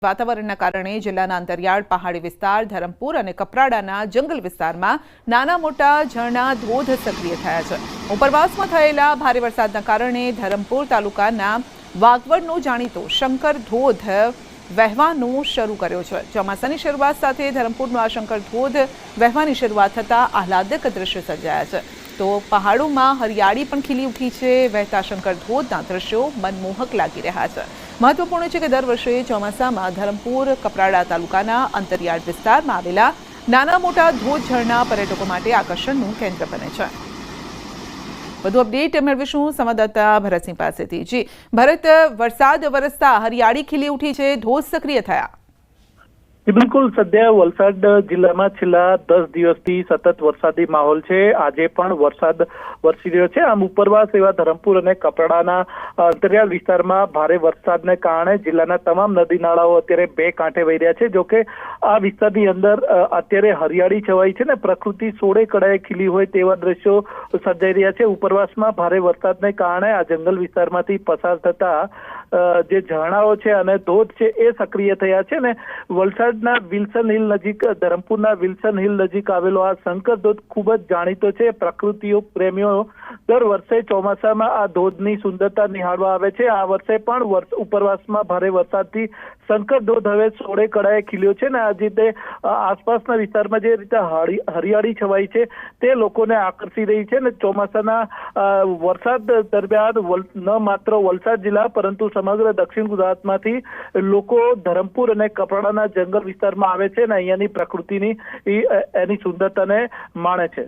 વાતાવરણના કારણે જિલ્લાના અંતરિયાળ પહાડી વિસ્તાર ધરમપુર અને કપરાડાના જંગલ વિસ્તારમાં નાના મોટા ઝરણા ધોધ સક્રિય થયા છે। ઉપરવાસમાં થયેલા ભારે વરસાદના કારણે ધરમપુર તાલુકાના વાગવડનો જાણીતો શંકર ધોધ વહેવાનું શરૂ કર્યો છે। ચોમાસાની શરૂઆત સાથે ધરમપુરનો આ શંકર ધોધ વહેવાની શરૂઆત થતાં આહલાદક દ્રશ્ય સર્જાયા છે। તો પહાડોમાં હરિયાળી પણ ખીલી ઉઠી છે। વહેતા શંકર ધોધના દ્રશ્યો મનમોહક લાગી રહ્યા છે। महत्वपूर्ण है कि दर वर्षे ચોમાસામાં ધરમપુર કપરાડા તાલુકાના અંતરિયાળ વિસ્તારમાં આવેલા નાના મોટા ધોધ ઝરણા पर्यटकों માટે આકર્ષણનું કેન્દ્ર બને છે। વધુ અપડેટ મેળવીશું સંવાદદાતા ભરતસિંહ પાસેથી। જી ભરત, વરસાદ વરસતા હરિયાળી ખીલી ઉઠી છે, ધોધ સક્રિય થયા। बिल्कुल सद्या वलसाड जिल्ला में छेल्ला 10 दिवसथी सतत वरसादी माहौल है। आज पण वरसाद वरसी रह्यो छे। आम उपरवास एवा धरमपुर अने कपराडाना अंतरियाळ विस्तारमां भारे वरसादने कारणे जिल्लाना तमाम नदी नाळाओ अत्यारे बे कांठे वही रह्या छे। जो के आ विस्तारनी अंदर अत्यारे हरियाળી छवाई छे ने प्रकृति सोळे कड़ाए खीली होय तेवा दृश्यो सर्जाई रह्या छे। उपरवासमां भारे वरसादने कारणे आ जंगल विस्तारमांथी पसार थता जे झरणाओ छे अने धोध छे ए सक्रिय थया छे ने वलसाडना विल्सन हिल नजीक धरमपुરના વિલ્સન હિલ નજીક આવેલો આ શંકર ધોધ ખૂબ જ જાણીતો છે। પ્રકૃતિઓ પ્રેમીઓ દર વર્ષે ચોમાસામાં આ ધોધની સુંદરતા નિહાળવા આવે છે। આ વર્ષે પણ ઉપરવાસમાં ભારે વરસાદથી શંકર ધોધ હવે સોળે કળાએ ખીલ્યો છે ને આ રીતે આસપાસના વિસ્તારમાં જે રીતે હરિયાળી છવાઈ છે તે લોકોને આકર્ષી રહી છે ને ચોમાસાના વરસાદ દરમિયાન ન માત્ર વલસાડ જિલ્લા પરંતુ સમગ્ર દક્ષિણ ગુજરાતમાંથી લોકો ધરમપુર અને કપરાડાના જંગલ વિસ્તારમાં આવે છે ને અહીંયાની પ્રકૃતિની એની સુંદરતાને માણે છે।